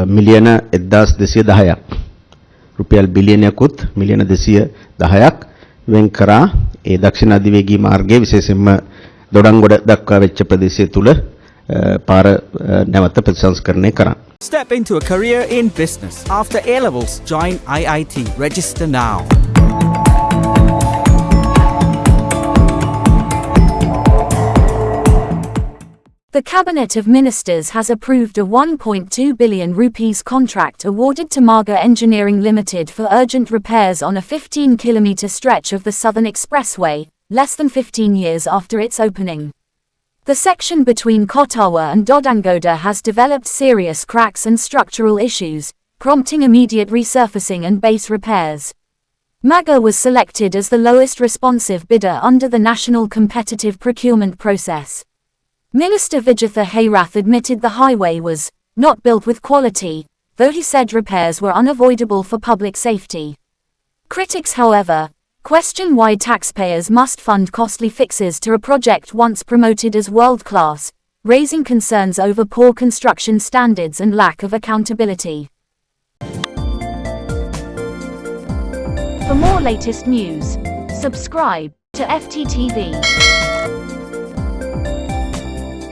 මිලියන 1210ක් රුපියල් බිලියනයකුත් මිලියන 210ක් වෙන් කරා ඒ දක්ෂිණ අධිවේගී මාර්ගයේ විශේෂයෙන්ම දොඩංගොඩ දක්වා වෙච්ච ප්‍රදේශය තුල පාර නැවත ප්‍රතිසංස්කරණය කරා. Step into a career in business. After A-levels, join IIT. Register now. The Cabinet of Ministers has approved a 1.2 billion rupees contract awarded to Maga Engineering Ltd for urgent repairs on a 15-kilometre stretch of the Southern Expressway, less than 15 years after its opening. The section between Kottawa and Dodangoda has developed serious cracks and structural issues, prompting immediate resurfacing and base repairs. Maga was selected as the lowest responsive bidder under the national competitive procurement process. Minister Vijitha Hayrath admitted the highway was not built with quality, though he said repairs were unavoidable for public safety. Critics, however, question why taxpayers must fund costly fixes to a project once promoted as world-class, raising concerns over poor construction standards and lack of accountability. For more latest news, subscribe to FTTV.